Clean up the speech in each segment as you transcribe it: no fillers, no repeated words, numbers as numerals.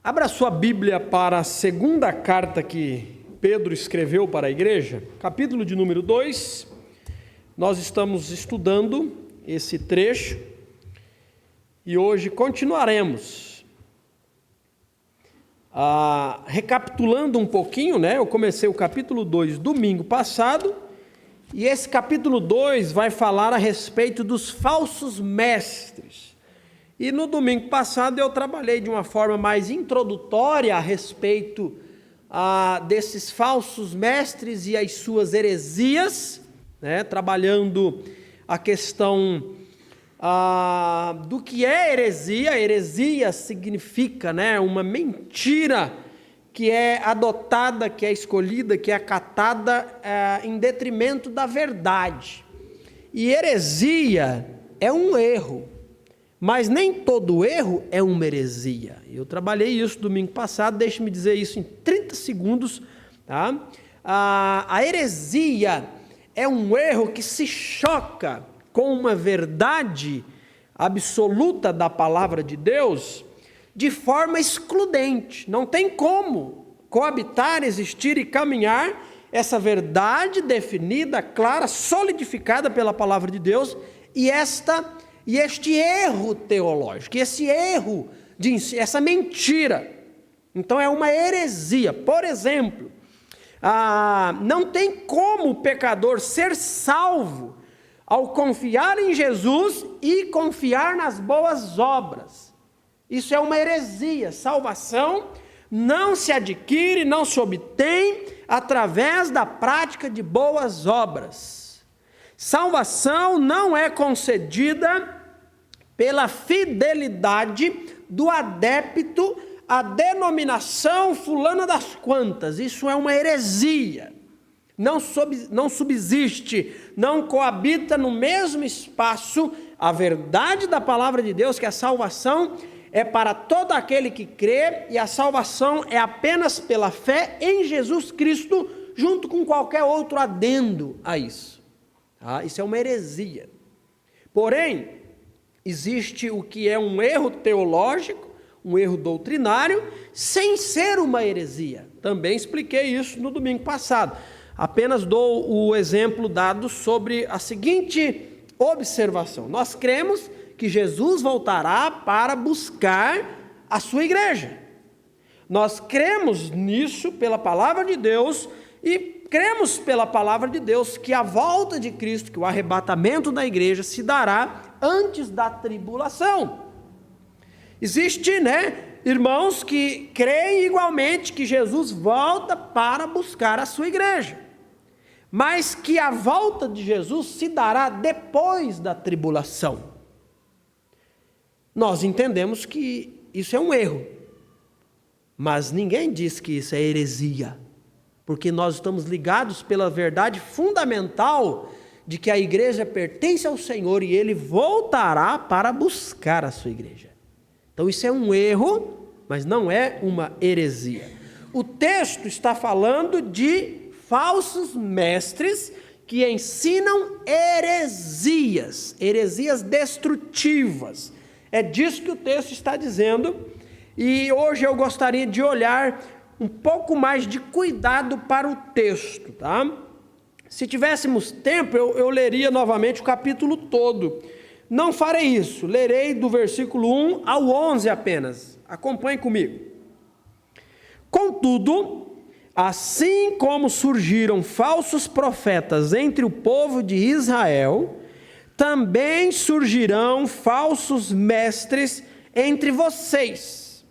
Abra sua Bíblia para a segunda carta que Pedro escreveu para a igreja, capítulo de número 2. Nós estamos estudando esse trecho e hoje continuaremos. Recapitulando um pouquinho, eu comecei o capítulo 2 domingo passado, e esse capítulo 2 vai falar a respeito dos falsos mestres. E no domingo passado eu trabalhei de uma forma mais introdutória a respeito desses falsos mestres e as suas heresias, trabalhando a questão do que é heresia. Heresia significa uma mentira que é adotada, que é escolhida, que é acatada em detrimento da verdade. E heresia é um erro. Mas nem todo erro é uma heresia. Eu trabalhei isso domingo passado, deixe-me dizer isso em 30 segundos. Tá? A heresia é um erro que se choca com uma verdade absoluta da palavra de Deus de forma excludente. Não tem como coabitar, existir e caminhar essa verdade definida, clara, solidificada pela palavra de Deus e este erro teológico, esse erro de ensino, essa mentira. Então é uma heresia. Por exemplo, não tem como o pecador ser salvo ao confiar em Jesus e confiar nas boas obras. Isso é uma heresia. Salvação não se adquire, não se obtém através da prática de boas obras. Salvação não é concedida pela fidelidade do adepto à denominação fulana das quantas. Isso é uma heresia. Não subsiste, não coabita no mesmo espaço a verdade da palavra de Deus, que a salvação é para todo aquele que crê, e a salvação é apenas pela fé em Jesus Cristo, junto com qualquer outro adendo a isso. Isso é uma heresia. Porém, existe o que é um erro teológico, um erro doutrinário, sem ser uma heresia. Também expliquei isso no domingo passado. Apenas dou o exemplo dado sobre a seguinte observação. Nós cremos que Jesus voltará para buscar a sua igreja. Nós cremos nisso pela palavra de Deus e cremos pela palavra de Deus que a volta de Cristo, que o arrebatamento da igreja se dará antes da tribulação. Existe, irmãos que creem igualmente que Jesus volta para buscar a sua igreja, mas que a volta de Jesus se dará depois da tribulação. Nós entendemos que isso é um erro, mas ninguém diz que isso é heresia, porque nós estamos ligados pela verdade fundamental de que a igreja pertence ao Senhor e Ele voltará para buscar a sua igreja. Então isso é um erro, mas não é uma heresia. O texto está falando de falsos mestres que ensinam heresias destrutivas. É disso que o texto está dizendo, e hoje eu gostaria de olhar um pouco mais de cuidado para o texto, tá? Se tivéssemos tempo, eu leria novamente o capítulo todo. Não farei isso, lerei do versículo 1 ao 11 apenas. Acompanhe comigo. Contudo, assim como surgiram falsos profetas entre o povo de Israel, também surgirão falsos mestres entre vocês.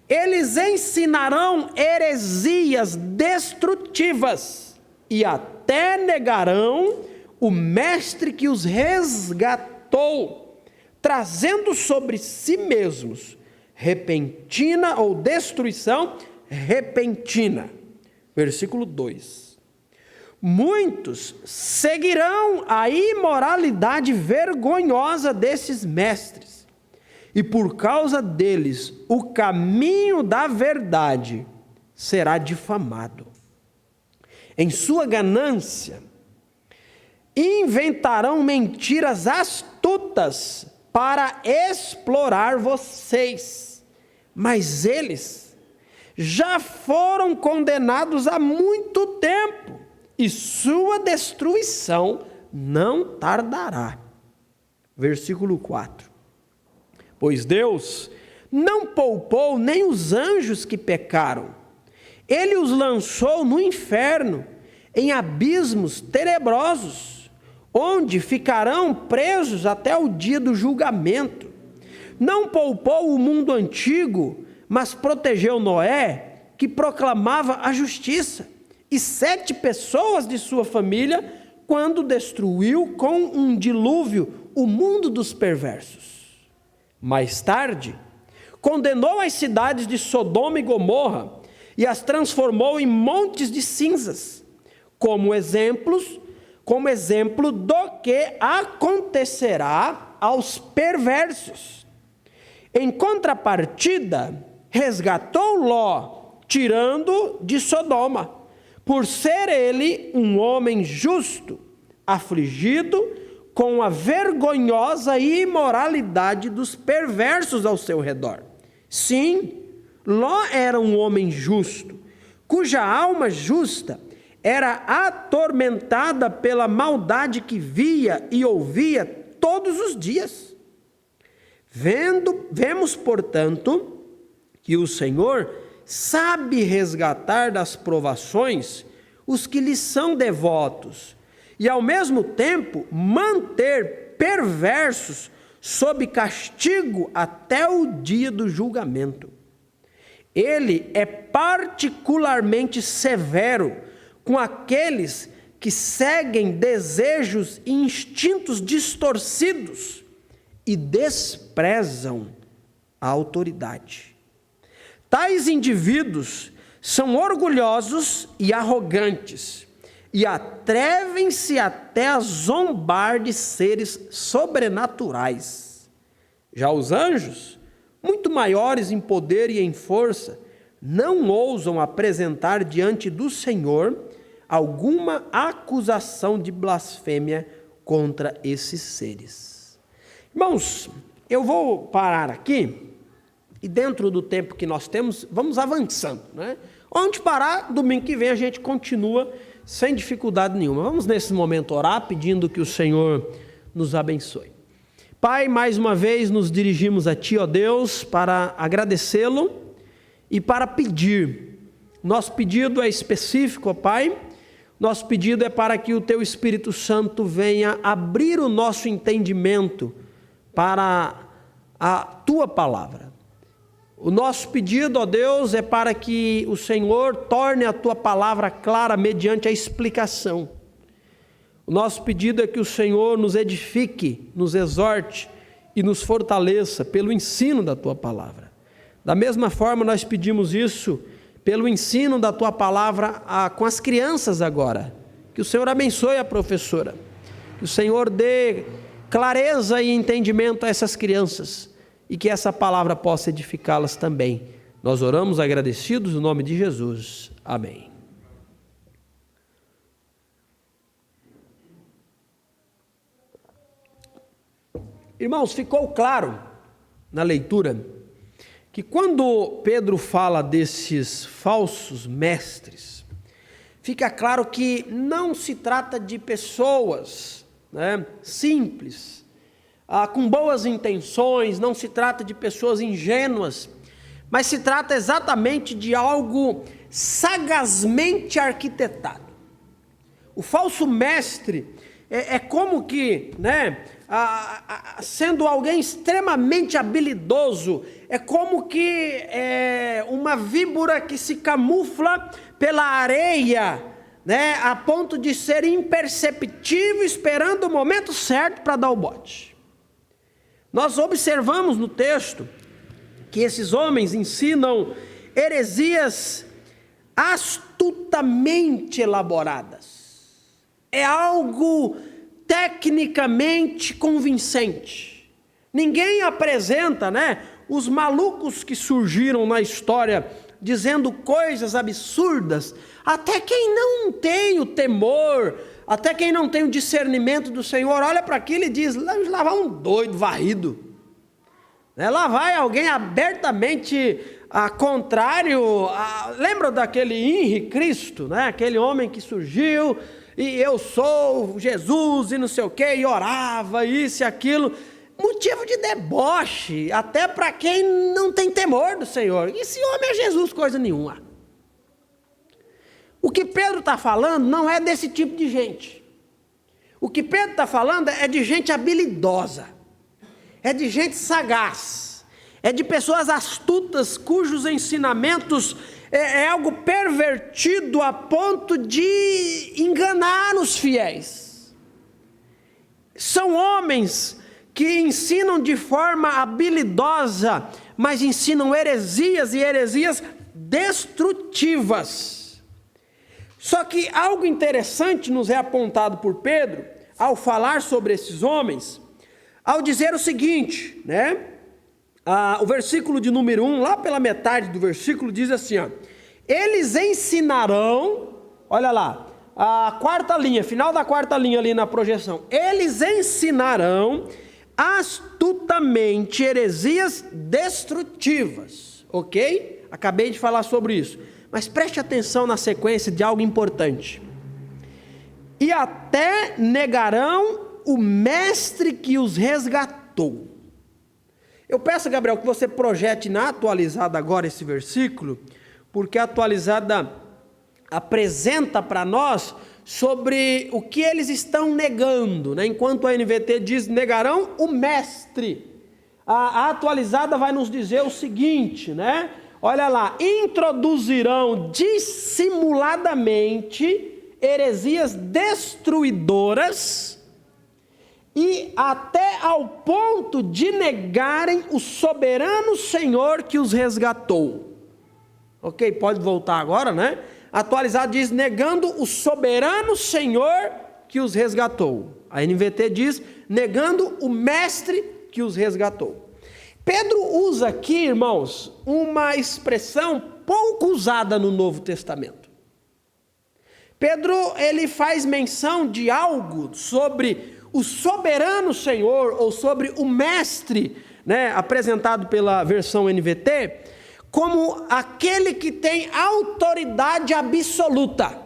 Eles ensinarão heresias destrutivas e até negarão o mestre que os resgatou, trazendo sobre si mesmos repentina ou destruição repentina. Versículo 2. Muitos seguirão a imoralidade vergonhosa desses mestres, e por causa deles o caminho da verdade será difamado. Em sua ganância, inventarão mentiras astutas para explorar vocês, mas eles já foram condenados há muito tempo, e sua destruição não tardará. Versículo 4. Pois Deus não poupou nem os anjos que pecaram. Ele os lançou no inferno, em abismos tenebrosos, onde ficarão presos até o dia do julgamento. Não poupou o mundo antigo, mas protegeu Noé, que proclamava a justiça, e 7 pessoas de sua família, quando destruiu com um dilúvio o mundo dos perversos. Mais tarde, condenou as cidades de Sodoma e Gomorra e as transformou em montes de cinzas, como exemplo do que acontecerá aos perversos. Em contrapartida, resgatou Ló, tirando de Sodoma, por ser ele um homem justo, afligido com a vergonhosa imoralidade dos perversos ao seu redor. Sim, Ló era um homem justo, cuja alma justa era atormentada pela maldade que via e ouvia todos os dias. Vemos, portanto, que o Senhor sabe resgatar das provações os que lhe são devotos, e ao mesmo tempo manter perversos sob castigo até o dia do julgamento. Ele é particularmente severo com aqueles que seguem desejos e instintos distorcidos e desprezam a autoridade. Tais indivíduos são orgulhosos e arrogantes e atrevem-se até a zombar de seres sobrenaturais. Já os anjos, muito maiores em poder e em força, não ousam apresentar diante do Senhor alguma acusação de blasfêmia contra esses seres. Irmãos, eu vou parar aqui e dentro do tempo que nós temos, vamos avançando, né? Onde parar, domingo que vem a gente continua sem dificuldade nenhuma. Vamos nesse momento orar, pedindo que o Senhor nos abençoe. Pai, mais uma vez nos dirigimos a Ti, ó Deus, para agradecê-lo e para pedir. Nosso pedido é específico, ó Pai. Nosso pedido é para que o Teu Espírito Santo venha abrir o nosso entendimento para a Tua palavra. O nosso pedido, ó Deus, é para que o Senhor torne a Tua palavra clara mediante a explicação. O nosso pedido é que o Senhor nos edifique, nos exorte e nos fortaleça pelo ensino da Tua palavra. Da mesma forma, nós pedimos isso pelo ensino da Tua palavra com as crianças agora. Que o Senhor abençoe a professora. Que o Senhor dê clareza e entendimento a essas crianças e que essa palavra possa edificá-las também. Nós oramos agradecidos no nome de Jesus. Amém. Irmãos, ficou claro na leitura que quando Pedro fala desses falsos mestres, fica claro que não se trata de pessoas, simples, com boas intenções, não se trata de pessoas ingênuas, mas se trata exatamente de algo sagazmente arquitetado. O falso mestre é como que, sendo alguém extremamente habilidoso, é como que uma víbora que se camufla pela areia, a ponto de ser imperceptível, esperando o momento certo para dar o bote. Nós observamos no texto que esses homens ensinam heresias astutamente elaboradas. É algo tecnicamente convincente. Ninguém apresenta, os malucos que surgiram na história dizendo coisas absurdas, até quem não tem o temor, até quem não tem o discernimento do Senhor, olha para aquilo e diz, lá vai um doido varrido. Lá vai alguém abertamente contrário. Lembra daquele Henri Cristo, né? Aquele homem que surgiu e eu sou Jesus e não sei o que, e orava isso e aquilo. Motivo de deboche, até para quem não tem temor do Senhor. Esse homem é Jesus, coisa nenhuma. O que Pedro está falando não é desse tipo de gente. O que Pedro está falando é de gente habilidosa, é de gente sagaz, é de pessoas astutas cujos ensinamentos é algo pervertido a ponto de enganar os fiéis. São homens que ensinam de forma habilidosa, mas ensinam heresias e heresias destrutivas. Só que algo interessante nos é apontado por Pedro, ao falar sobre esses homens, ao dizer o seguinte, né? O versículo de número 1, lá pela metade do versículo, diz assim, ó, eles ensinarão, olha lá, a quarta linha, final da quarta linha ali na projeção, eles ensinarão astutamente heresias destrutivas, ok? Acabei de falar sobre isso, mas preste atenção na sequência de algo importante. E até negarão o mestre que os resgatou. Eu peço, Gabriel, que você projete na atualizada agora esse versículo, porque a atualizada apresenta para nós sobre o que eles estão negando, né? Enquanto a NVT diz, negarão o mestre. A atualizada vai nos dizer o seguinte, né? Olha lá, introduzirão dissimuladamente heresias destruidoras e até ao ponto de negarem o soberano Senhor que os resgatou. Ok, pode voltar agora, né? Atualizado diz, negando o soberano Senhor que os resgatou. A NVT diz, negando o mestre que os resgatou. Pedro usa aqui, irmãos, uma expressão pouco usada no Novo Testamento. Pedro, ele faz menção de algo sobre o soberano Senhor, ou sobre o mestre, né, apresentado pela versão NVT, como aquele que tem autoridade absoluta.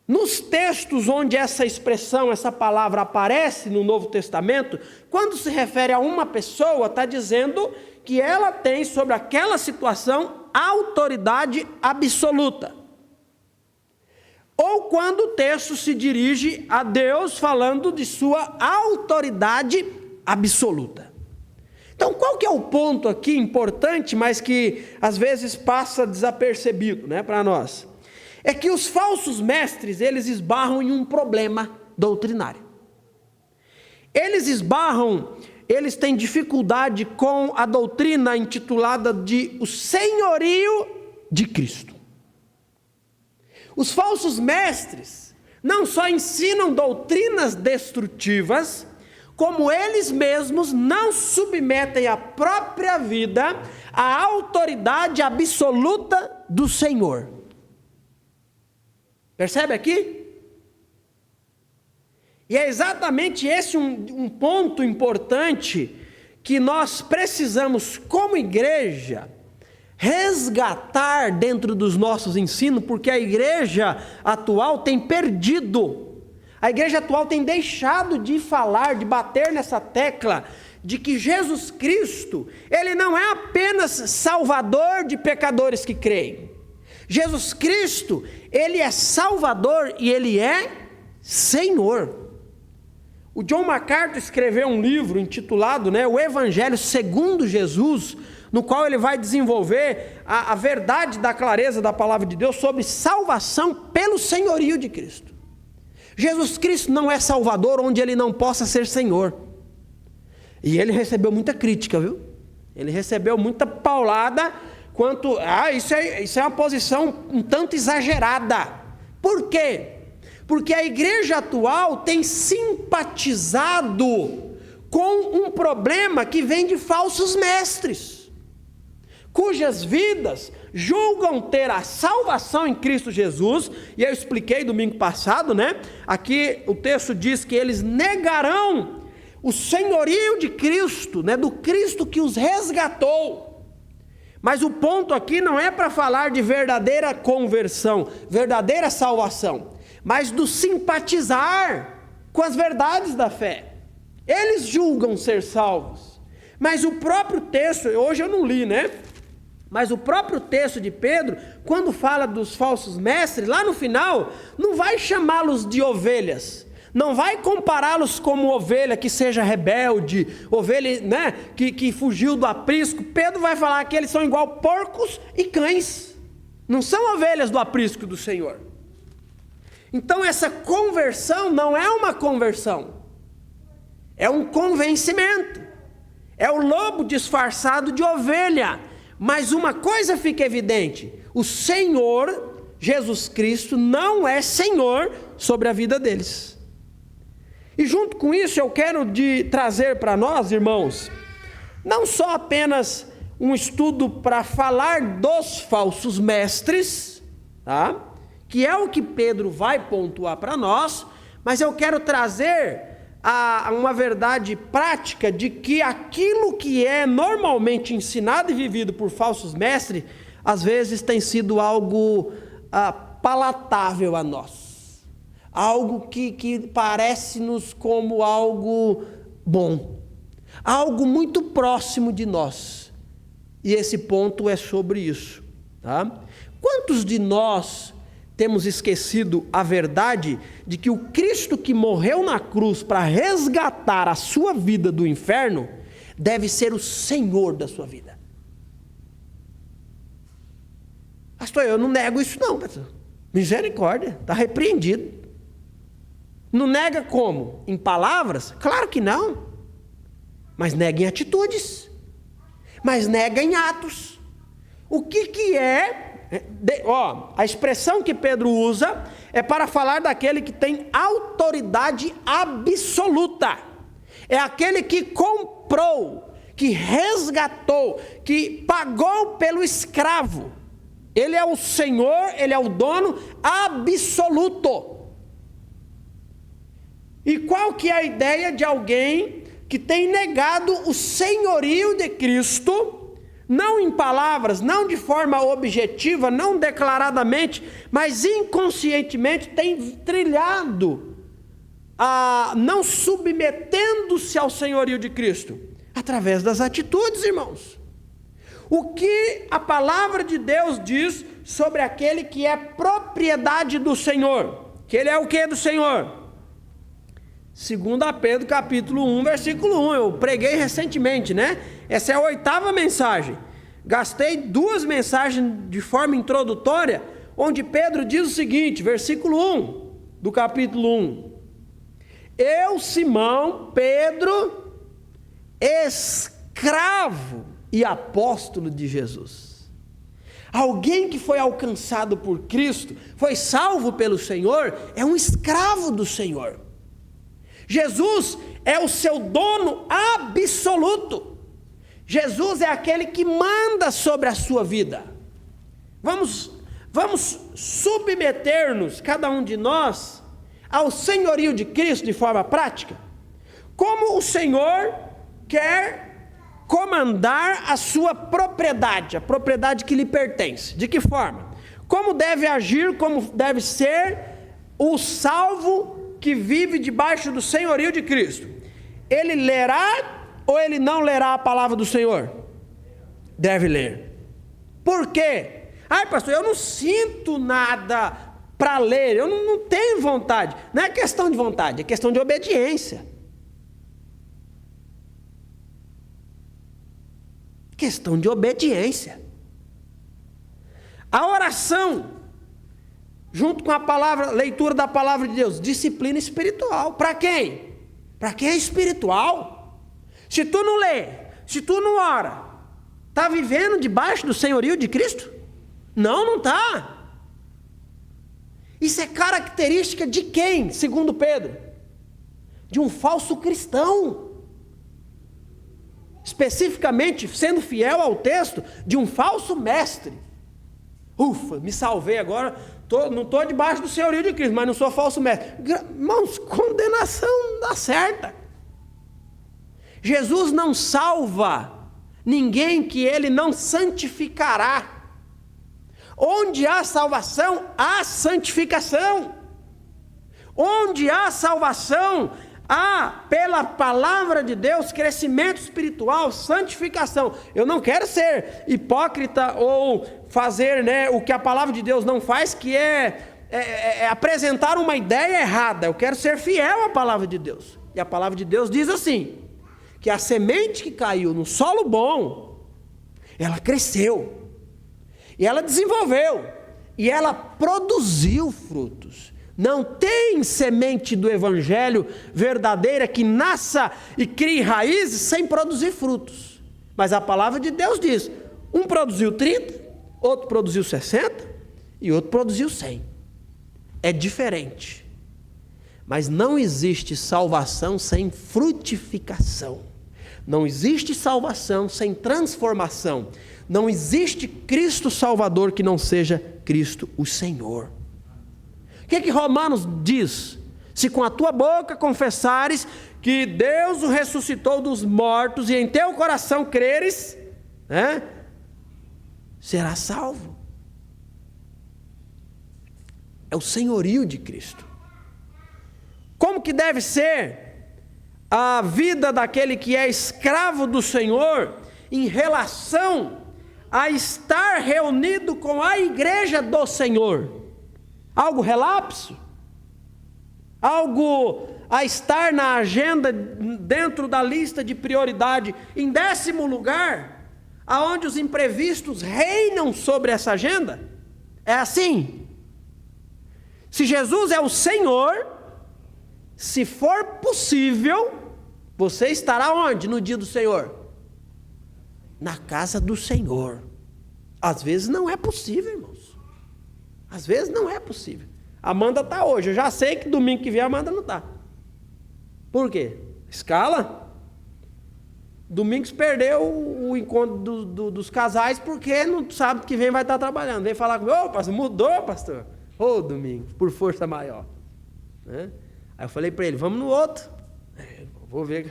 Nos textos onde essa expressão, essa palavra aparece no Novo Testamento, quando se refere a uma pessoa, está dizendo que ela tem sobre aquela situação autoridade absoluta. Ou quando o texto se dirige a Deus falando de sua autoridade absoluta. Então, qual que é o ponto aqui importante, mas que às vezes passa desapercebido, né, para nós? É que os falsos mestres, eles esbarram em um problema doutrinário. Eles têm dificuldade com a doutrina intitulada de o senhorio de Cristo. Os falsos mestres não só ensinam doutrinas destrutivas, como eles mesmos não submetem a própria vida à autoridade absoluta do Senhor. Percebe aqui? E é exatamente esse um ponto importante que nós precisamos, como igreja, resgatar dentro dos nossos ensinos, porque a igreja atual tem perdido. A igreja atual tem deixado de falar, de bater nessa tecla, de que Jesus Cristo, Ele não é apenas salvador de pecadores que creem. Jesus Cristo, Ele é salvador e Ele é Senhor. O John MacArthur escreveu um livro intitulado, né, O Evangelho segundo Jesus, no qual ele vai desenvolver a verdade da clareza da palavra de Deus sobre salvação pelo senhorio de Cristo. Jesus Cristo não é salvador onde ele não possa ser Senhor. E ele recebeu muita crítica, viu? Ele recebeu muita paulada quanto, isso é uma posição um tanto exagerada. Por quê? Porque a igreja atual tem simpatizado com um problema que vem de falsos mestres, cujas vidas julgam ter a salvação em Cristo Jesus, e eu expliquei domingo passado, né? Aqui o texto diz que eles negarão o senhorio de Cristo, né, do Cristo que os resgatou. Mas o ponto aqui não é para falar de verdadeira conversão, verdadeira salvação, mas do simpatizar com as verdades da fé. Eles julgam ser salvos, mas o próprio texto, hoje eu não li, né? Mas o próprio texto de Pedro, quando fala dos falsos mestres, lá no final, não vai chamá-los de ovelhas, não vai compará-los como ovelha que seja rebelde, ovelha, né, que fugiu do aprisco. Pedro vai falar que eles são igual porcos e cães, não são ovelhas do aprisco do Senhor. Então essa conversão não é uma conversão, é um convencimento, é o lobo disfarçado de ovelha. Mas uma coisa fica evidente: o Senhor Jesus Cristo não é Senhor sobre a vida deles. E junto com isso eu quero trazer para nós, irmãos, não só apenas um estudo para falar dos falsos mestres, tá? Que é o que Pedro vai pontuar para nós, mas eu quero trazer uma verdade prática de que aquilo que é normalmente ensinado e vivido por falsos mestres, às vezes tem sido algo palatável a nós, algo que parece-nos como algo bom, algo muito próximo de nós, e esse ponto é sobre isso, tá? Quantos de nós temos esquecido a verdade de que o Cristo que morreu na cruz para resgatar a sua vida do inferno, deve ser o Senhor da sua vida? Pastor, eu não nego isso não, pastor. Misericórdia, está repreendido. Não nega como? Em palavras? Claro que não. Mas nega em atitudes. Mas nega em atos. O que é... a expressão que Pedro usa é para falar daquele que tem autoridade absoluta. É aquele que comprou, que resgatou, que pagou pelo escravo. Ele é o Senhor, ele é o dono absoluto. E qual que é a ideia de alguém que tem negado o senhorio de Cristo? Não em palavras, não de forma objetiva, não declaradamente, mas inconscientemente tem trilhado, não submetendo-se ao senhorio de Cristo, através das atitudes, irmãos. O que a palavra de Deus diz sobre aquele que é propriedade do Senhor? Que ele é o que do Senhor? 2 Pedro capítulo 1, versículo 1, eu preguei recentemente, né? Essa é a 8ª mensagem. Gastei 2 mensagens de forma introdutória, onde Pedro diz o seguinte, versículo 1 do capítulo 1. Eu, Simão, Pedro, escravo e apóstolo de Jesus. Alguém que foi alcançado por Cristo, foi salvo pelo Senhor, é um escravo do Senhor. Jesus é o seu dono absoluto. Jesus é aquele que manda sobre a sua vida. Vamos submeter-nos, cada um de nós, ao senhorio de Cristo de forma prática. Como o Senhor quer comandar a sua propriedade, a propriedade que lhe pertence. De que forma? Como deve agir, como deve ser o salvo que vive debaixo do senhorio de Cristo? Ele lerá ou ele não lerá a palavra do Senhor? Deve ler. Por quê? Ai, pastor, eu não sinto nada para ler, eu não tenho vontade. Não é questão de vontade, é questão de obediência. Questão de obediência. A oração, junto com a palavra, leitura da palavra de Deus, disciplina espiritual. Para quem? Para quem é espiritual. Se tu não lê, se tu não ora, está vivendo debaixo do senhorio de Cristo? Não está. Isso é característica de quem, segundo Pedro? De um falso cristão. Especificamente, sendo fiel ao texto, de um falso mestre. Ufa, me salvei agora, não estou debaixo do senhorio de Cristo, mas não sou falso mestre. Irmãos, condenação dá certa. Jesus não salva ninguém que ele não santificará. Onde há salvação, há santificação. Onde há salvação, há, pela palavra de Deus, crescimento espiritual, santificação. Eu não quero ser hipócrita ou fazer, o que a palavra de Deus não faz, que é apresentar uma ideia errada. Eu quero ser fiel à palavra de Deus. E a palavra de Deus diz assim, que a semente que caiu no solo bom, ela cresceu, e ela desenvolveu, e ela produziu frutos. Não tem semente do evangelho verdadeira que nasça e crie raízes sem produzir frutos. Mas a palavra de Deus diz, um produziu 30, outro produziu 60 e outro produziu 100. É diferente. Mas não existe salvação sem frutificação. Não existe salvação sem transformação. Não existe Cristo Salvador que não seja Cristo o Senhor. O que Romanos diz? Se com a tua boca confessares que Deus o ressuscitou dos mortos e em teu coração creres, serás salvo. É o senhorio de Cristo. Como que deve ser a vida daquele que é escravo do Senhor em relação a estar reunido com a igreja do Senhor? Algo relapso? Algo a estar na agenda, dentro da lista de prioridade, em 10º lugar, aonde os imprevistos reinam sobre essa agenda? É assim? Se Jesus é o Senhor, se for possível, você estará onde no dia do Senhor? Na casa do Senhor. Às vezes não é possível, irmãos. Às vezes não é possível. Amanda está hoje, eu já sei que domingo que vem a Amanda não está. Por quê? Escala. Domingos perdeu o encontro dos casais porque no sábado que vem vai estar trabalhando. Vem falar comigo, pastor, mudou, pastor. Domingos, por força maior. Aí eu falei para ele, vamos no outro. Vou ver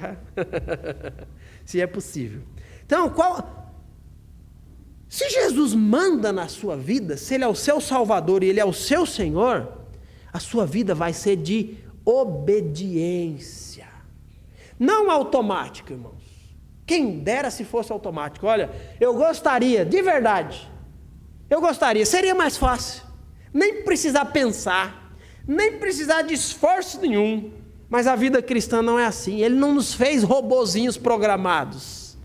se é possível. Então, se Jesus manda na sua vida, se Ele é o seu Salvador e Ele é o seu Senhor, a sua vida vai ser de obediência. Não automático, irmãos. Quem dera se fosse automático. Olha, eu gostaria, de verdade, seria mais fácil. Nem precisar pensar, nem precisar de esforço nenhum. Mas a vida cristã não é assim. Ele não nos fez robozinhos programados.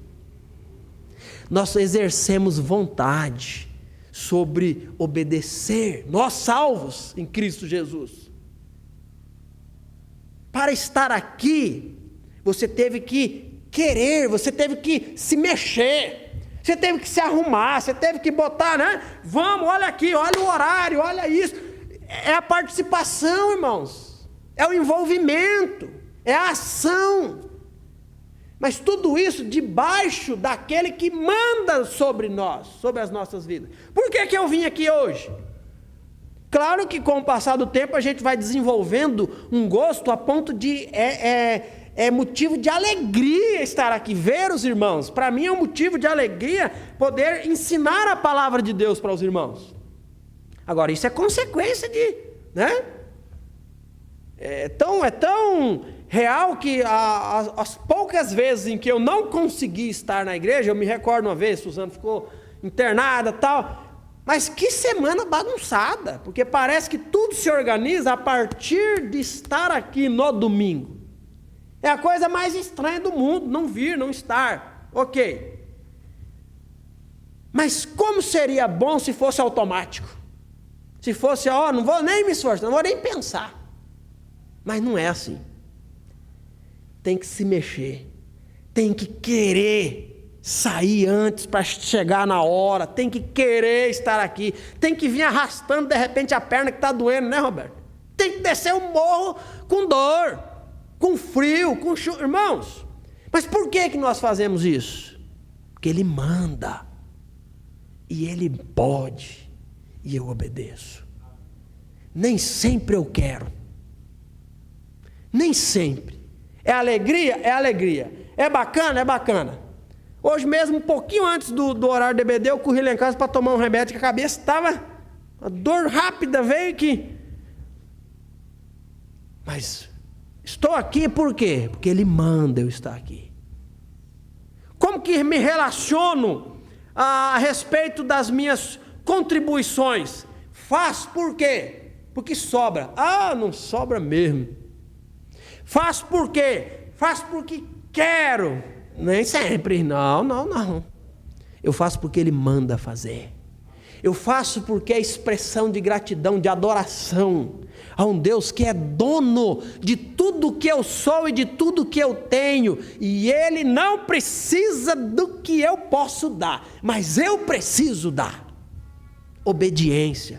Nós exercemos vontade sobre obedecer. Nós salvos em Cristo Jesus. Para estar aqui, você teve que querer, você teve que se mexer. Você teve que se arrumar, você teve que botar, Vamos, olha aqui, olha o horário, olha isso. É a participação, irmãos. É o envolvimento, é a ação. Mas tudo isso debaixo daquele que manda sobre nós, sobre as nossas vidas. Por que eu vim aqui hoje? Claro que com o passar do tempo a gente vai desenvolvendo um gosto a ponto de... É motivo de alegria estar aqui, ver os irmãos. Para mim é um motivo de alegria poder ensinar a palavra de Deus para os irmãos. Agora, isso é consequência de... É tão real que as poucas vezes em que eu não consegui estar na igreja, eu me recordo uma vez, Suzana ficou internada e tal, mas que semana bagunçada, porque parece que tudo se organiza a partir de estar aqui no domingo. É a coisa mais estranha do mundo, não vir, não estar. Ok. Mas como seria bom se fosse automático? Se fosse, não vou nem me esforçar, não vou nem pensar. Mas não é assim. Tem que se mexer. Tem que querer sair antes para chegar na hora. Tem que querer estar aqui. Tem que vir arrastando de repente a perna que está doendo, né, Roberto? Tem que descer o morro com dor, com frio, com chuva. Irmãos, mas por que nós fazemos isso? Porque Ele manda. E Ele pode. E eu obedeço. Nem sempre eu quero. Nem sempre. É alegria? É alegria. É bacana? É bacana. Hoje mesmo, um pouquinho antes do horário do EBD, eu corri lá em casa para tomar um remédio, que a cabeça estava... A dor rápida veio aqui. Mas estou aqui por quê? Porque Ele manda eu estar aqui. Como que me relaciono a respeito das minhas contribuições? Faz por quê? Porque sobra. Ah, não sobra mesmo. Faz por quê? Faz porque quero. Nem sempre. Não. Eu faço porque Ele manda fazer. Eu faço porque é expressão de gratidão, de adoração a um Deus que é dono de tudo que eu sou e de tudo que eu tenho. E Ele não precisa do que eu posso dar, mas eu preciso dar. Obediência.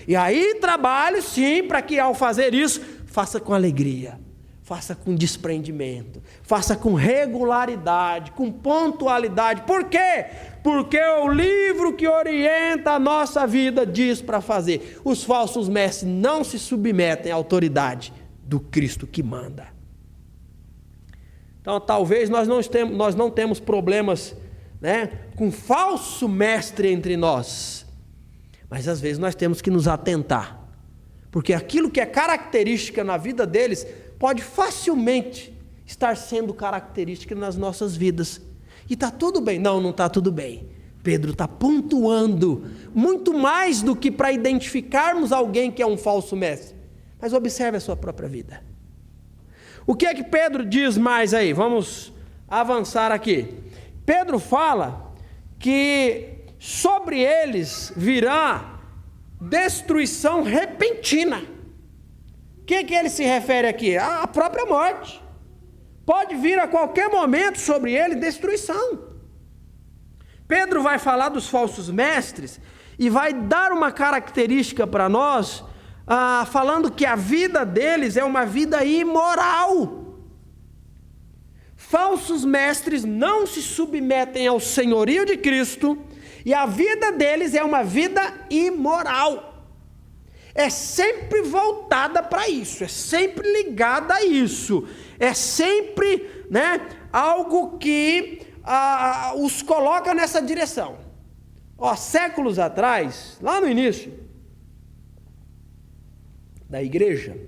E aí trabalho sim para que ao fazer isso, faça com alegria. Faça com desprendimento, faça com regularidade, com pontualidade. Por quê? Porque o livro que orienta a nossa vida diz para fazer. Os falsos mestres não se submetem à autoridade do Cristo que manda. Então talvez nós não temos problemas, né, com falso mestre entre nós. Mas às vezes nós temos que nos atentar. Porque aquilo que é característica na vida deles pode facilmente estar sendo característica nas nossas vidas. E está tudo bem. Não está tudo bem. Pedro está pontuando muito mais do que para identificarmos alguém que é um falso mestre. Mas observe a sua própria vida. O que é que Pedro diz mais aí? Vamos avançar aqui. Pedro fala que sobre eles virá destruição repentina. O que ele se refere aqui? A própria morte. Pode vir a qualquer momento sobre ele destruição. Pedro vai falar dos falsos mestres e vai dar uma característica para nós, falando que a vida deles é uma vida imoral. Falsos mestres não se submetem ao senhorio de Cristo e a vida deles é uma vida imoral. É sempre voltada para isso, é sempre ligada a isso, é sempre, né, algo que os coloca nessa direção. Séculos atrás, lá no início da igreja,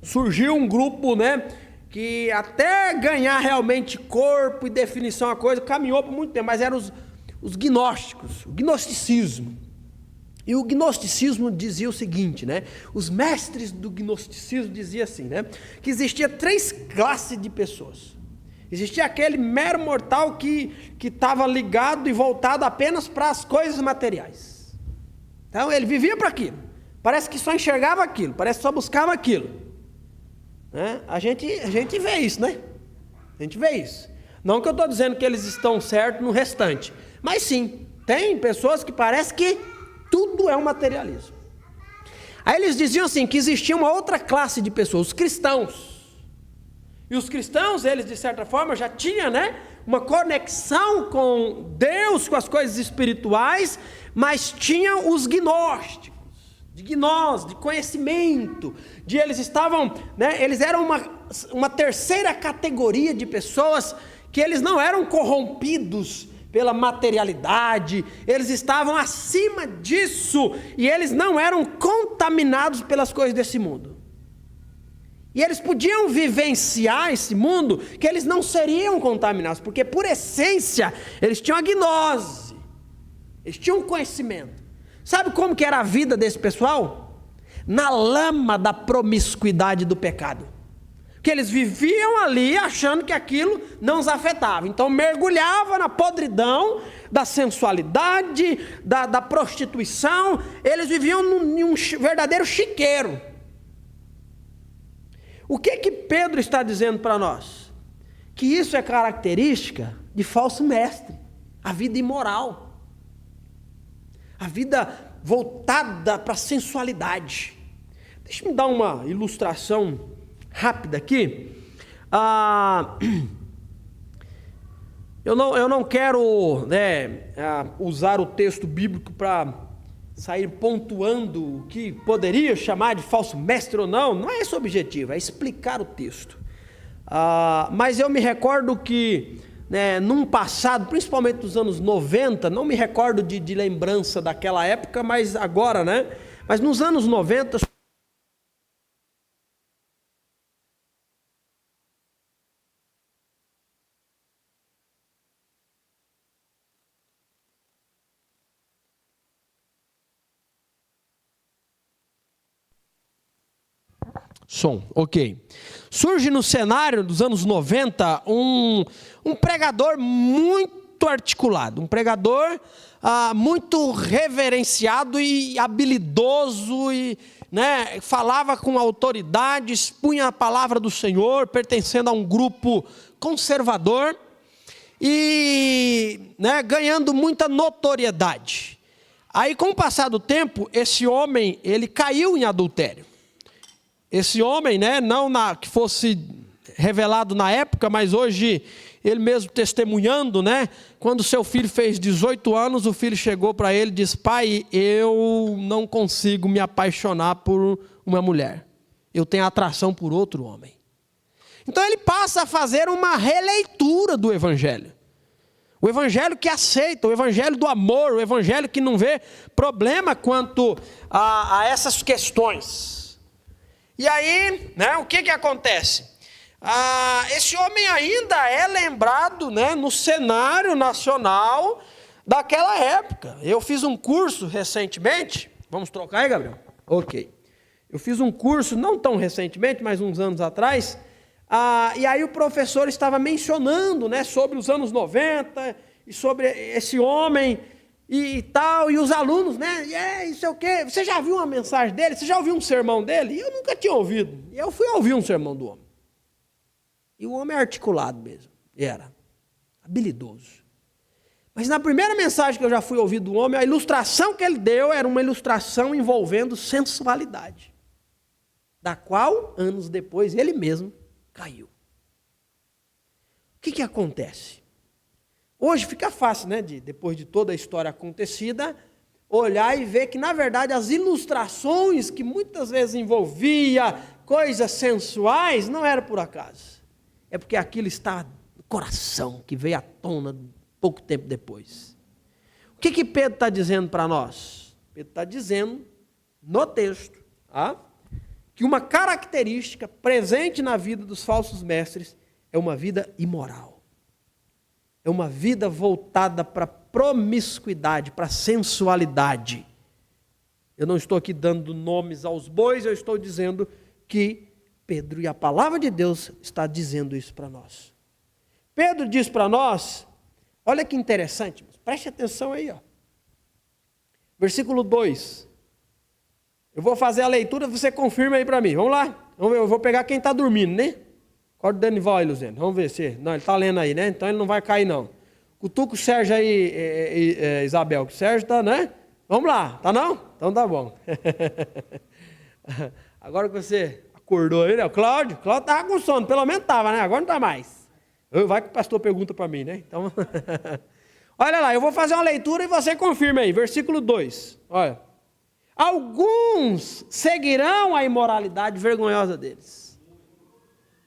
surgiu um grupo, né, que até ganhar realmente corpo e definição a coisa, caminhou por muito tempo, mas eram os gnósticos, o gnosticismo. E o gnosticismo dizia o seguinte, né? Os mestres do gnosticismo diziam assim, né? Que existia 3 classes de pessoas. Existia aquele mero mortal que estava ligado e voltado apenas para as coisas materiais. Então ele vivia para aquilo. Parece que só enxergava aquilo, parece que só buscava aquilo. Né? A gente vê isso, né? A gente vê isso. Não que eu estou dizendo que eles estão certos no restante, mas sim, tem pessoas que parece que tudo é um materialismo. Aí eles diziam assim, que existia uma outra classe de pessoas, os cristãos. E os cristãos, eles de certa forma já tinham, né, uma conexão com Deus, com as coisas espirituais, mas tinham os gnósticos, de gnose, de conhecimento, eles estavam, né, eles eram uma terceira categoria de pessoas que eles não eram corrompidos pela materialidade, eles estavam acima disso, e eles não eram contaminados pelas coisas desse mundo. E eles podiam vivenciar esse mundo, que eles não seriam contaminados, porque por essência, eles tinham a gnose, eles tinham conhecimento. Sabe como que era a vida desse pessoal? Na lama da promiscuidade do pecado. Que eles viviam ali achando que aquilo não os afetava. Então mergulhava na podridão da sensualidade, da prostituição. Eles viviam em um verdadeiro chiqueiro. O que Pedro está dizendo para nós? Que isso é característica de falso mestre. A vida imoral. A vida voltada para a sensualidade. Deixa eu me dar uma ilustração rápida aqui. Eu não quero, né, usar o texto bíblico para sair pontuando o que poderia chamar de falso mestre ou não. Não é esse o objetivo, é explicar o texto. Mas eu me recordo que, né, num passado, principalmente nos anos 90, não me recordo de lembrança daquela época, mas agora, né? Mas nos anos 90... Som, ok. Surge no cenário dos anos 90 um pregador muito articulado, um pregador muito reverenciado e habilidoso, e, né, falava com autoridade, expunha a palavra do Senhor, pertencendo a um grupo conservador e, né, ganhando muita notoriedade. Aí, com o passar do tempo, esse homem, ele caiu em adultério. Esse homem, né, não que fosse revelado na época, mas hoje ele mesmo testemunhando, né, quando seu filho fez 18 anos, o filho chegou para ele e disse: pai, eu não consigo me apaixonar por uma mulher, eu tenho atração por outro homem. Então ele passa a fazer uma releitura do evangelho. O evangelho que aceita, o evangelho do amor, o evangelho que não vê problema quanto a essas questões. E aí, né, o que acontece? Esse homem ainda é lembrado, né, no cenário nacional daquela época. Eu fiz um curso recentemente, vamos trocar aí, Gabriel? Ok. Eu fiz um curso, não tão recentemente, mas uns anos atrás, e aí o professor estava mencionando, né, sobre os anos 90, e sobre esse homem e tal, e os alunos, né, isso é o quê? Você já viu uma mensagem dele? Você já ouviu um sermão dele? E eu nunca tinha ouvido. E eu fui ouvir um sermão do homem. E o homem é articulado mesmo, era habilidoso. Mas na primeira mensagem que eu já fui ouvir do homem, a ilustração que ele deu era uma ilustração envolvendo sensualidade, da qual, anos depois, ele mesmo caiu. O que acontece? Hoje fica fácil, né, depois de toda a história acontecida, olhar e ver que, na verdade, as ilustrações que muitas vezes envolvia coisas sensuais, não era por acaso. É porque aquilo está no coração, que veio à tona pouco tempo depois. O que Pedro está dizendo para nós? Pedro está dizendo, no texto, que uma característica presente na vida dos falsos mestres é uma vida imoral. É uma vida voltada para a promiscuidade, para a sensualidade. Eu não estou aqui dando nomes aos bois, eu estou dizendo que Pedro e a palavra de Deus está dizendo isso para nós. Pedro diz para nós, olha que interessante, preste atenção aí, versículo 2. Eu vou fazer a leitura, você confirma aí para mim. Vamos lá? Eu vou pegar quem está dormindo, né? Acorda o Danival aí, Luziano. Vamos ver se... Não, ele está lendo aí, né? Então ele não vai cair, não. Cutuca o Sérgio aí, Isabel. Que o Sérgio está, né? Vamos lá. Tá não? Então tá bom. Agora que você acordou aí, né? O Cláudio estava com sono. Pelo menos estava, né? Agora não está mais. Vai que o pastor pergunta para mim, né? Então... Olha lá, eu vou fazer uma leitura e você confirma aí. Versículo 2. Olha. Alguns seguirão a imoralidade vergonhosa deles.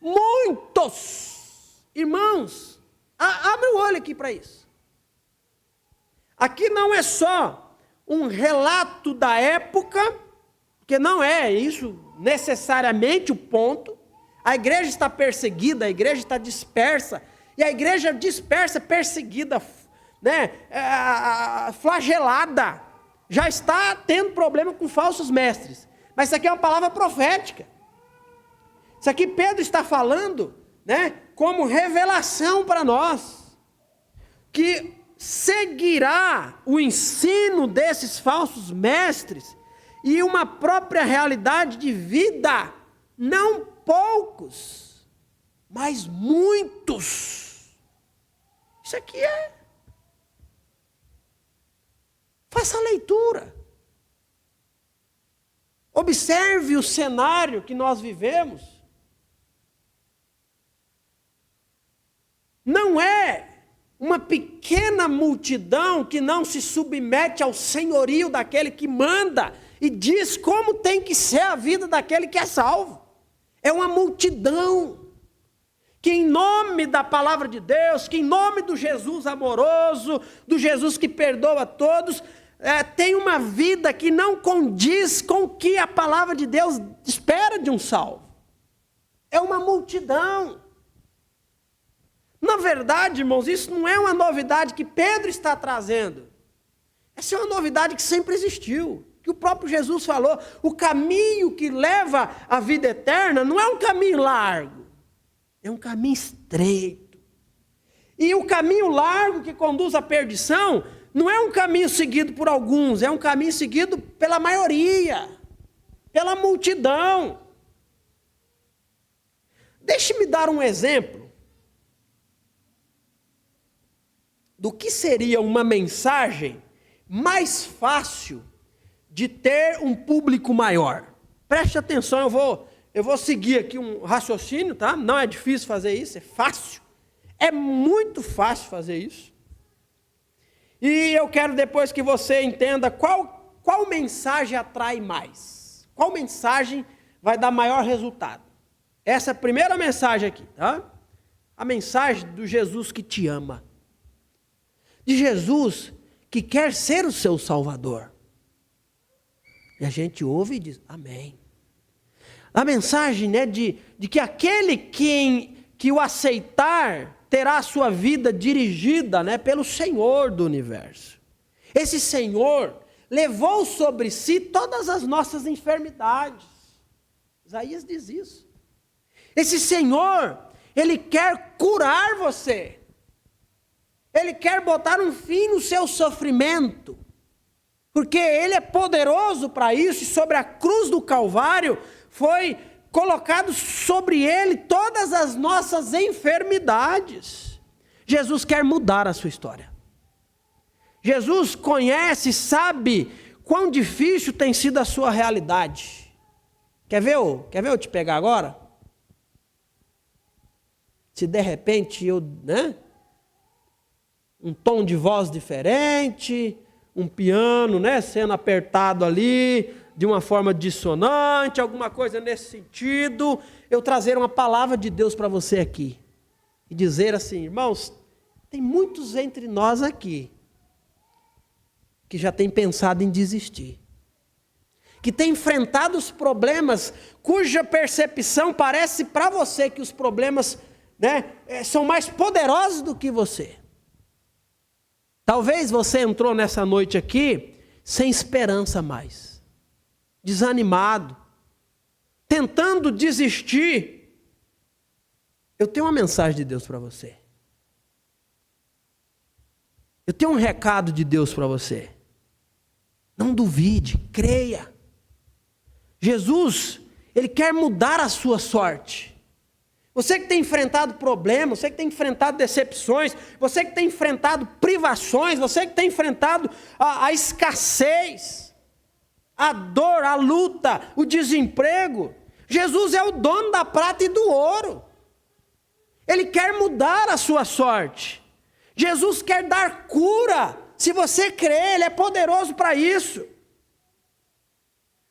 Muitos, irmãos, abre o olho aqui para isso. Aqui não é só um relato da época, porque não é isso necessariamente o ponto. A igreja está perseguida, a igreja está dispersa, e a igreja dispersa, perseguida, né, flagelada, já está tendo problema com falsos mestres. Mas isso aqui é uma palavra profética. Isso aqui Pedro está falando, né, como revelação para nós, que seguirá o ensino desses falsos mestres e uma própria realidade de vida, não poucos, mas muitos. Isso aqui faça a leitura. Observe o cenário que nós vivemos. Não é uma pequena multidão que não se submete ao senhorio daquele que manda e diz como tem que ser a vida daquele que é salvo. É uma multidão que em nome da palavra de Deus, que em nome do Jesus amoroso, do Jesus que perdoa a todos, tem uma vida que não condiz com o que a palavra de Deus espera de um salvo. É uma multidão. Na verdade, irmãos, isso não é uma novidade que Pedro está trazendo. Essa é uma novidade que sempre existiu, que o próprio Jesus falou. O caminho que leva à vida eterna não é um caminho largo, é um caminho estreito. E o caminho largo que conduz à perdição não é um caminho seguido por alguns, é um caminho seguido pela maioria, pela multidão. Deixe-me dar um exemplo do que seria uma mensagem mais fácil de ter um público maior. Preste atenção, eu vou seguir aqui um raciocínio, tá? Não é difícil fazer isso, é fácil. É muito fácil fazer isso. E eu quero depois que você entenda qual mensagem atrai mais. Qual mensagem vai dar maior resultado. Essa é a primeira mensagem aqui, tá? A mensagem do Jesus que te ama. De Jesus que quer ser o seu Salvador. E a gente ouve e diz, amém. A mensagem, né, de que aquele que o aceitar terá a sua vida dirigida, né, pelo Senhor do universo. Esse Senhor levou sobre si todas as nossas enfermidades. Isaías diz isso. Esse Senhor, Ele quer curar você. Ele quer botar um fim no seu sofrimento. Porque Ele é poderoso para isso, e sobre a cruz do Calvário foi colocado sobre Ele todas as nossas enfermidades. Jesus quer mudar a sua história. Jesus conhece, sabe quão difícil tem sido a sua realidade. Quer ver eu te pegar agora? Se de repente um tom de voz diferente, um piano, sendo apertado ali, de uma forma dissonante, alguma coisa nesse sentido, eu trazer uma palavra de Deus para você aqui, e dizer assim, irmãos, tem muitos entre nós aqui, que já tem pensado em desistir, que tem enfrentado os problemas, cuja percepção parece para você que os problemas são mais poderosos do que você. Talvez você entrou nessa noite aqui sem esperança mais, desanimado, tentando desistir. Eu tenho uma mensagem de Deus para você. Eu tenho um recado de Deus para você. Não duvide, creia. Jesus, Ele quer mudar a sua sorte. Você que tem enfrentado problemas, você que tem enfrentado decepções, você que tem enfrentado privações, você que tem enfrentado a escassez, a dor, a luta, o desemprego. Jesus é o dono da prata e do ouro. Ele quer mudar a sua sorte. Jesus quer dar cura. Se você crê, Ele é poderoso para isso.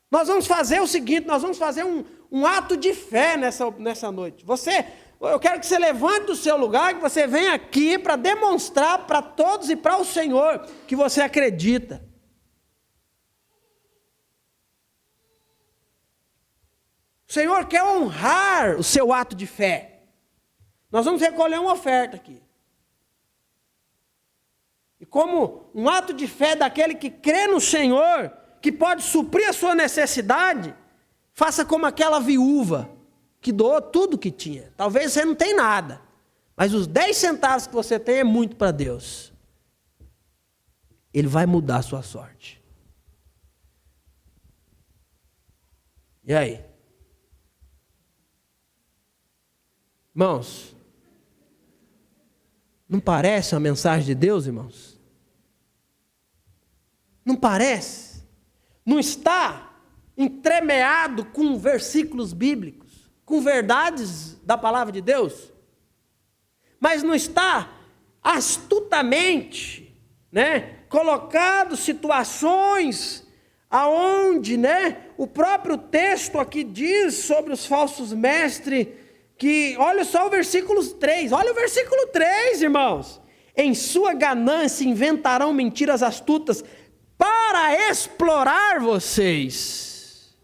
Nós vamos fazer o seguinte, nós vamos fazer um ato de fé nessa noite. Eu quero que você levante do seu lugar, que você venha aqui para demonstrar para todos e para o Senhor que você acredita. O Senhor quer honrar o seu ato de fé. Nós vamos recolher uma oferta aqui. E como um ato de fé daquele que crê no Senhor, que pode suprir a sua necessidade, faça como aquela viúva que doou tudo que tinha. Talvez você não tenha nada, mas os 10 centavos que você tem é muito para Deus. Ele vai mudar a sua sorte. E aí? Irmãos, não parece uma mensagem de Deus, irmãos? Não parece? Não está entremeado com versículos bíblicos, com verdades da palavra de Deus? Mas não está astutamente, colocado situações aonde, o próprio texto aqui diz sobre os falsos mestres, que, olha só o versículo 3, olha o versículo 3, irmãos. Em sua ganância inventarão mentiras astutas para explorar vocês.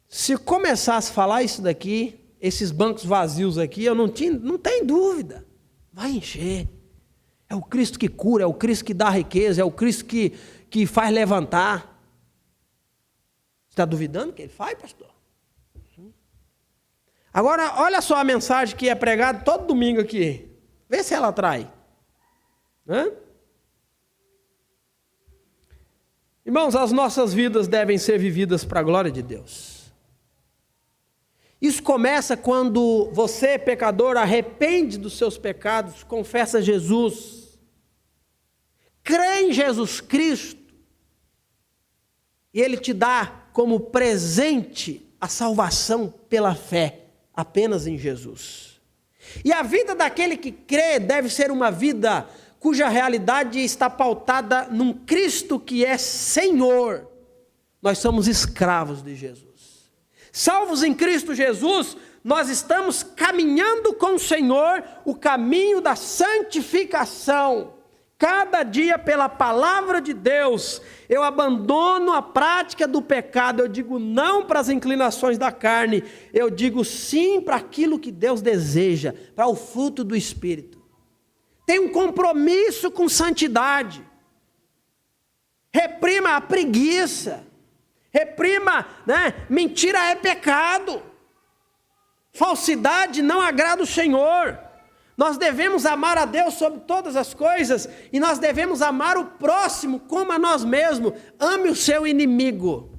Se eu começasse a falar isso daqui, esses bancos vazios aqui, não tem dúvida, vai encher. É o Cristo que cura, é o Cristo que dá riqueza, é o Cristo que faz levantar. Está duvidando que ele faz, pastor? Agora, olha só a mensagem que é pregada todo domingo aqui. Vê se ela atrai. Irmãos, as nossas vidas devem ser vividas para a glória de Deus. Isso começa quando você, pecador, arrepende dos seus pecados, confessa Jesus, crê em Jesus Cristo, e Ele te dá como presente a salvação pela fé, apenas em Jesus. E a vida daquele que crê deve ser uma vida cuja realidade está pautada num Cristo que é Senhor. Nós somos escravos de Jesus. Salvos em Cristo Jesus, nós estamos caminhando com o Senhor o caminho da santificação. Cada dia, pela palavra de Deus, eu abandono a prática do pecado, eu digo não para as inclinações da carne, eu digo sim para aquilo que Deus deseja, para o fruto do Espírito. Tem um compromisso com santidade. Reprima a preguiça. Reprima, mentira é pecado. Falsidade não agrada o Senhor. Nós devemos amar a Deus sobre todas as coisas e nós devemos amar o próximo como a nós mesmos. Ame o seu inimigo.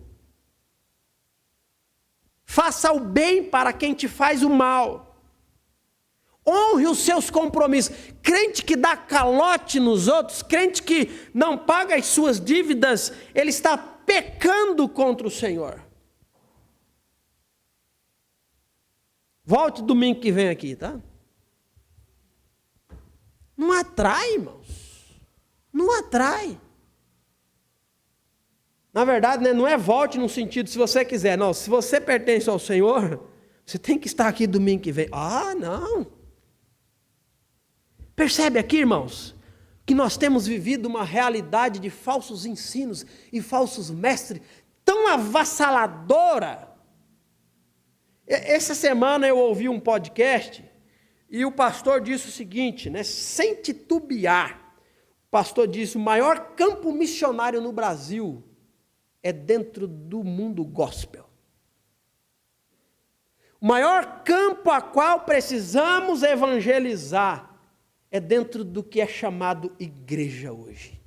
Faça o bem para quem te faz o mal. Honre os seus compromissos. Crente que dá calote nos outros, crente que não paga as suas dívidas, ele está pecando contra o Senhor. Volte domingo que vem aqui, tá? Não atrai, irmãos. Não atrai. Na verdade, não é volte no sentido se você quiser. Não, se você pertence ao Senhor, você tem que estar aqui domingo que vem. Ah, não. Percebe aqui, irmãos, que nós temos vivido uma realidade de falsos ensinos e falsos mestres tão avassaladora. Essa semana eu ouvi um podcast e o pastor disse o seguinte, sem titubear, o pastor disse, o maior campo missionário no Brasil é dentro do mundo gospel. O maior campo a qual precisamos evangelizar é dentro do que é chamado igreja hoje.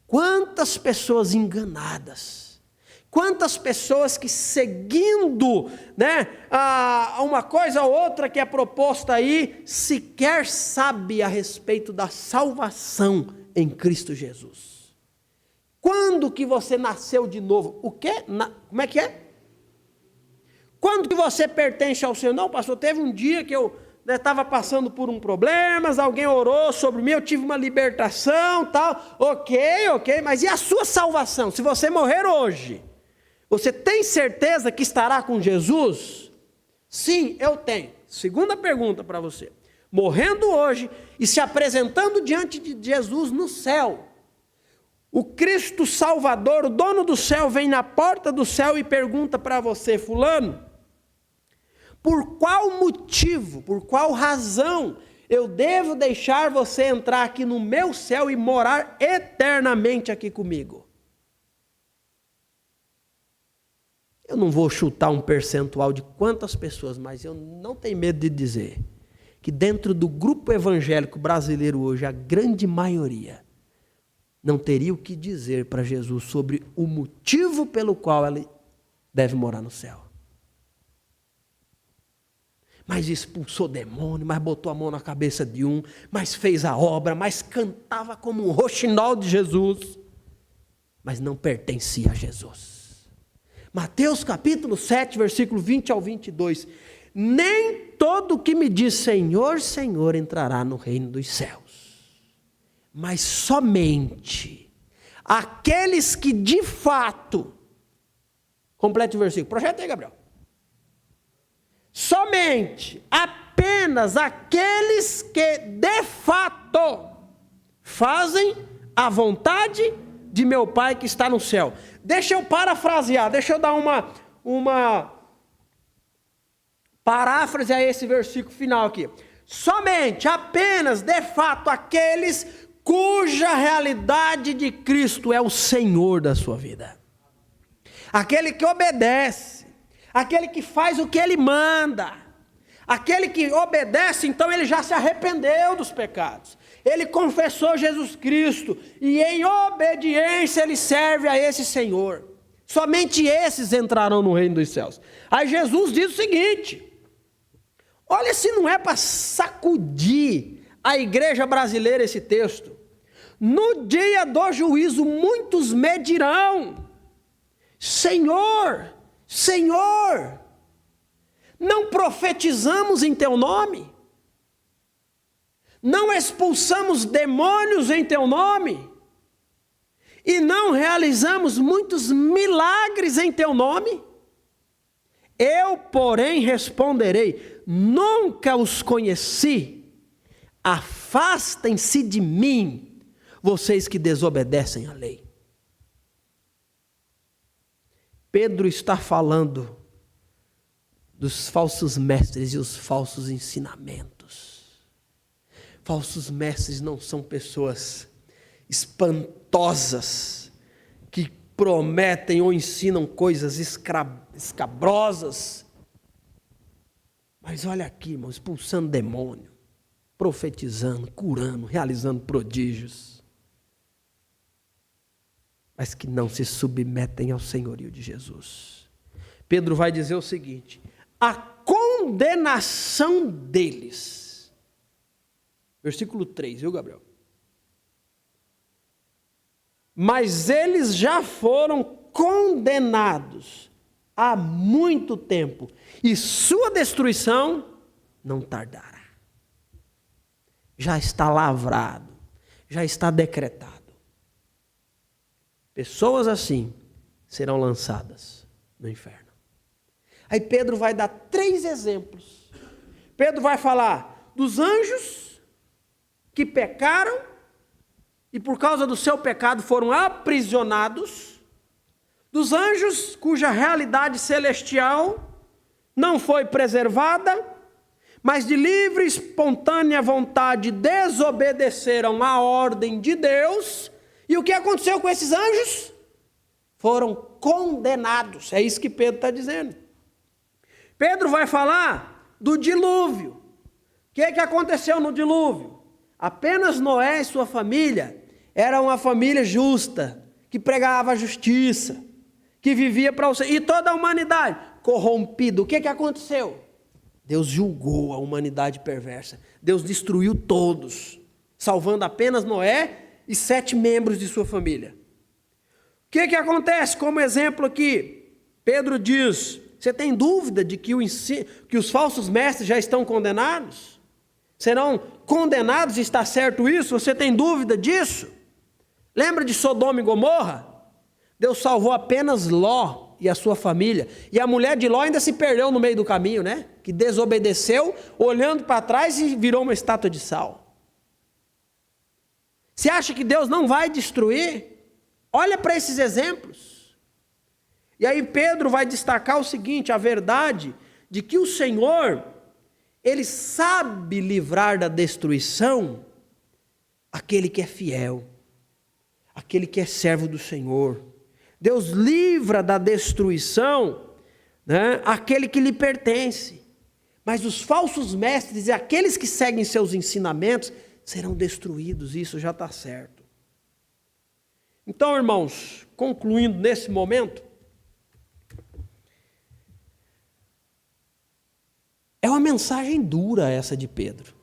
Quantas pessoas enganadas, quantas pessoas que seguindo uma coisa ou outra que é proposta aí, sequer sabe a respeito da salvação em Cristo Jesus. Quando que você nasceu de novo? O quê? Como é que é? Quando que você pertence ao Senhor? Não, pastor, teve um dia que eu estava passando por um problema, alguém orou sobre mim, eu tive uma libertação, tal. Ok, mas e a sua salvação? Se você morrer hoje, você tem certeza que estará com Jesus? Sim, eu tenho. Segunda pergunta para você. Morrendo hoje e se apresentando diante de Jesus no céu, o Cristo Salvador, o dono do céu, vem na porta do céu e pergunta para você, fulano, por qual motivo, por qual razão eu devo deixar você entrar aqui no meu céu e morar eternamente aqui comigo? Eu não vou chutar um percentual de quantas pessoas, mas eu não tenho medo de dizer que dentro do grupo evangélico brasileiro hoje, a grande maioria não teria o que dizer para Jesus sobre o motivo pelo qual ele deve morar no céu. Mas expulsou demônio, mas botou a mão na cabeça de um, mas fez a obra, mas cantava como um roxinol de Jesus, mas não pertencia a Jesus. Mateus capítulo 7, versículo 20 ao 22. Nem todo que me diz Senhor, Senhor entrará no reino dos céus, mas somente aqueles que de fato Complete o versículo. Projeta aí, Gabriel. Somente, apenas aqueles que de fato fazem a vontade de meu Pai que está no céu. Deixa eu parafrasear, deixa eu dar uma paráfrase a esse versículo final aqui. Somente, apenas, de fato, aqueles cuja realidade de Cristo é o Senhor da sua vida. Aquele que obedece, aquele que faz o que Ele manda, aquele que obedece, então ele já se arrependeu dos pecados. Ele confessou Jesus Cristo e em obediência ele serve a esse Senhor. Somente esses entrarão no reino dos céus. Aí Jesus diz o seguinte, olha se não é para sacudir a igreja brasileira esse texto. No dia do juízo muitos me dirão, Senhor, Senhor, não profetizamos em teu nome? Não expulsamos demônios em teu nome? E não realizamos muitos milagres em teu nome? Eu, porém, responderei, nunca os conheci. Afastem-se de mim, vocês que desobedecem à lei. Pedro está falando dos falsos mestres e os falsos ensinamentos. Falsos mestres não são pessoas espantosas que prometem ou ensinam coisas escabrosas. Mas olha aqui, irmão, expulsando demônio, profetizando, curando, realizando prodígios. Mas que não se submetem ao senhorio de Jesus. Pedro vai dizer o seguinte, a condenação deles. Versículo 3, viu, Gabriel? Mas eles já foram condenados há muito tempo, e sua destruição não tardará. Já está lavrado, já está decretado. Pessoas assim serão lançadas no inferno. Aí Pedro vai dar 3 exemplos. Pedro vai falar dos anjos que pecaram e por causa do seu pecado foram aprisionados, dos anjos cuja realidade celestial não foi preservada, mas de livre e espontânea vontade desobedeceram à ordem de Deus. E o que aconteceu com esses anjos? Foram condenados. É isso que Pedro está dizendo. Pedro vai falar do dilúvio. O que aconteceu no dilúvio? Apenas Noé e sua família era uma família justa, que pregava a justiça, que vivia para o Senhor. E toda a humanidade corrompida. O que aconteceu? Deus julgou a humanidade perversa. Deus destruiu todos, salvando apenas Noé e 7 membros de sua família. O que acontece? Como exemplo aqui, Pedro diz, você tem dúvida de que os falsos mestres já estão condenados? Serão condenados, está certo isso? Você tem dúvida disso? Lembra de Sodoma e Gomorra? Deus salvou apenas Ló e a sua família. E a mulher de Ló ainda se perdeu no meio do caminho, né? Que desobedeceu, olhando para trás e virou uma estátua de sal. Você acha que Deus não vai destruir? Olha para esses exemplos. E aí Pedro vai destacar o seguinte, a verdade de que o Senhor, Ele sabe livrar da destruição aquele que é fiel, aquele que é servo do Senhor. Deus livra da destruição, né, aquele que lhe pertence. Mas os falsos mestres e aqueles que seguem seus ensinamentos serão destruídos, isso já está certo. Então, irmãos, concluindo nesse momento, é uma mensagem dura essa de Pedro.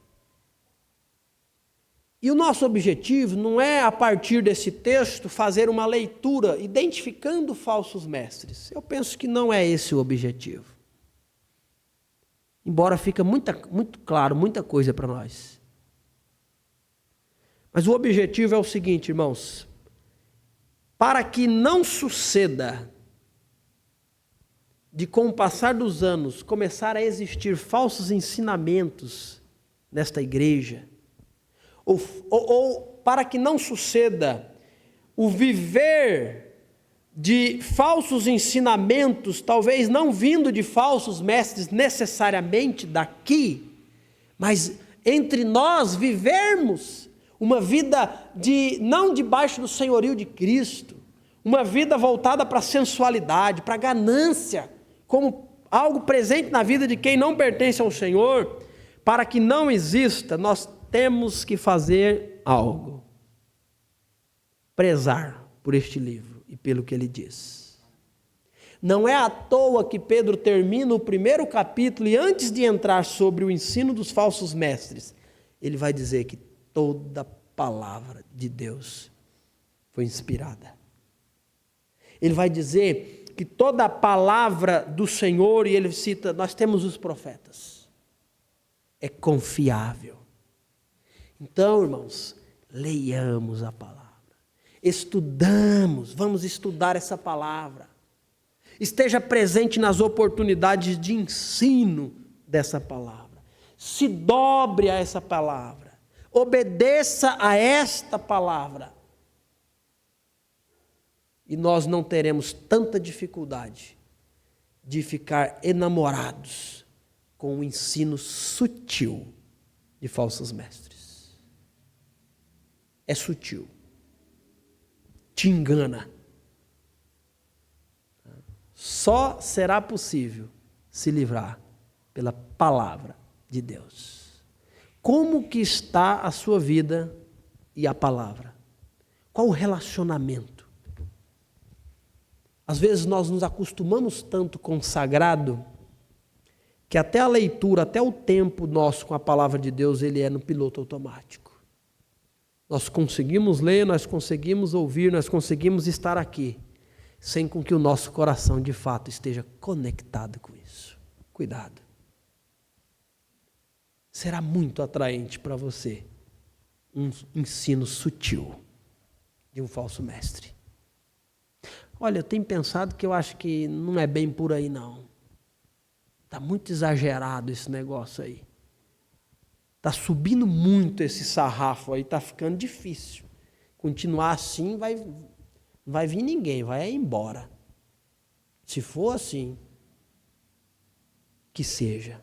E o nosso objetivo não é, a partir desse texto, fazer uma leitura identificando falsos mestres. Eu penso que não é esse o objetivo. Embora fique muito claro, muita coisa para nós. Mas o objetivo é o seguinte, irmãos. Para que não suceda de, com o passar dos anos, começar a existir falsos ensinamentos nesta igreja, ou para que não suceda o viver de falsos ensinamentos, talvez não vindo de falsos mestres necessariamente daqui, mas entre nós vivermos uma vida não debaixo do senhorio de Cristo, uma vida voltada para a sensualidade, para a ganância, como algo presente na vida de quem não pertence ao Senhor. Para que não exista, nós temos que fazer algo. Prezar por este livro e pelo que ele diz. Não é à toa que Pedro termina o primeiro capítulo e antes de entrar sobre o ensino dos falsos mestres, ele vai dizer que toda palavra de Deus foi inspirada. Ele vai dizer que toda a palavra do Senhor, e ele cita, nós temos os profetas, é confiável. Então, irmãos, leiamos a palavra, vamos estudar essa palavra, esteja presente nas oportunidades de ensino dessa palavra, se dobre a essa palavra, obedeça a esta palavra, e nós não teremos tanta dificuldade de ficar enamorados com o ensino sutil de falsos mestres. É sutil, te engana. Só será possível se livrar pela palavra de Deus. Como que está a sua vida e a palavra? Qual o relacionamento? Às vezes nós nos acostumamos tanto com o sagrado, que até a leitura, até o tempo nosso com a palavra de Deus, ele é no piloto automático. Nós conseguimos ler, nós conseguimos ouvir, nós conseguimos estar aqui, sem com que o nosso coração de fato esteja conectado com isso. Cuidado. Será muito atraente para você um ensino sutil de um falso mestre. Olha, eu tenho pensado que eu acho que não é bem por aí não. Está muito exagerado esse negócio aí. Está subindo muito esse sarrafo aí, está ficando difícil. Continuar assim, não vai vir ninguém, vai embora. Se for assim, que seja.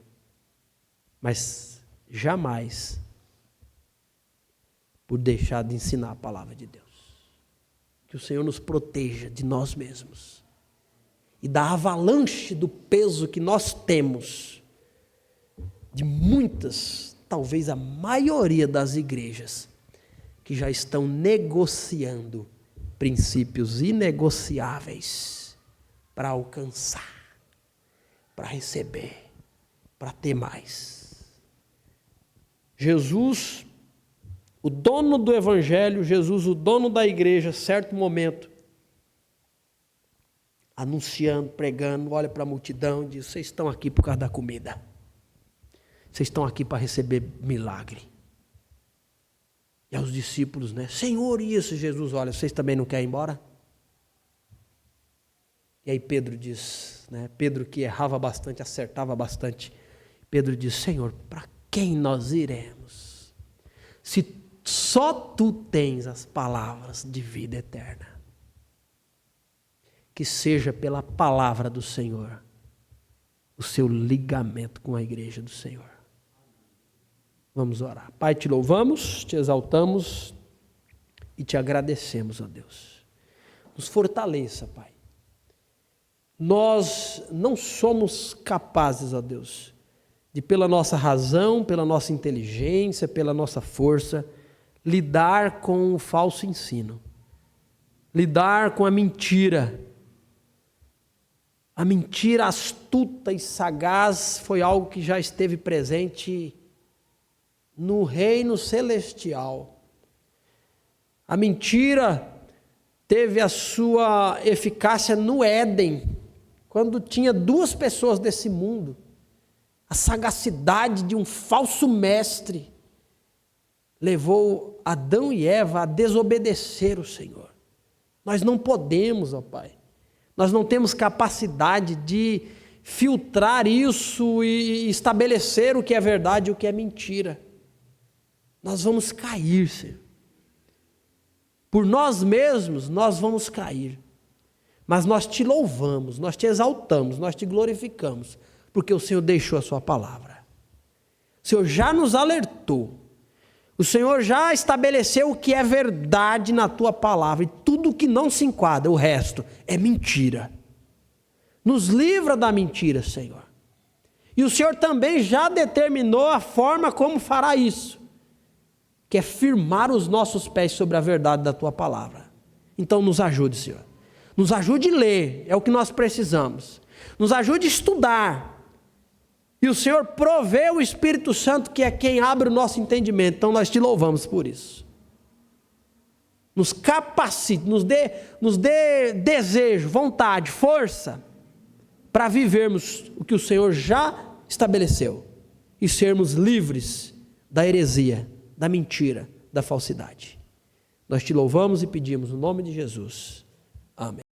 Mas jamais por deixar de ensinar a palavra de Deus. Que o Senhor nos proteja de nós mesmos e da avalanche do peso que nós temos de muitas, talvez a maioria das igrejas que já estão negociando princípios inegociáveis para alcançar, para receber, para ter mais. Jesus, o dono do evangelho, Jesus, o dono da igreja, certo momento, anunciando, pregando, olha para a multidão e diz: vocês estão aqui por causa da comida. Vocês estão aqui para receber milagre. E aos discípulos, né? Senhor, isso, Jesus, olha, vocês também não querem ir embora? E aí Pedro diz, né? Pedro que errava bastante, acertava bastante. Pedro diz: Senhor, para quem nós iremos? Se só tu tens as palavras de vida eterna. Que seja pela palavra do Senhor o seu ligamento com a igreja do Senhor. Vamos orar. Pai, te louvamos, te exaltamos e te agradecemos, ó Deus. Nos fortaleça, Pai. Nós não somos capazes, ó Deus, de pela nossa razão, pela nossa inteligência, pela nossa força, lidar com o falso ensino, lidar com a mentira. A mentira astuta e sagaz foi algo que já esteve presente no reino celestial. A mentira teve a sua eficácia no Éden, quando tinha duas pessoas desse mundo. A sagacidade de um falso mestre levou Adão e Eva a desobedecer o Senhor. Nós não podemos, ó Pai. Nós não temos capacidade de filtrar isso e estabelecer o que é verdade e o que é mentira. Nós vamos cair, Senhor. Por nós mesmos, nós vamos cair. Mas nós te louvamos, nós te exaltamos, nós te glorificamos, porque o Senhor deixou a sua palavra. O Senhor já nos alertou. O Senhor já estabeleceu o que é verdade na tua palavra. E tudo que não se enquadra, o resto, é mentira. Nos livra da mentira, Senhor. E o Senhor também já determinou a forma como fará isso, que é firmar os nossos pés sobre a verdade da tua palavra. Então nos ajude, Senhor. Nos ajude a ler, é o que nós precisamos. Nos ajude a estudar. E o Senhor provê o Espírito Santo, que é quem abre o nosso entendimento. Então nós te louvamos por isso. Nos capacite, nos dê desejo, vontade, força, para vivermos o que o Senhor já estabeleceu. E sermos livres da heresia, da mentira, da falsidade. Nós te louvamos e pedimos no nome de Jesus. Amém.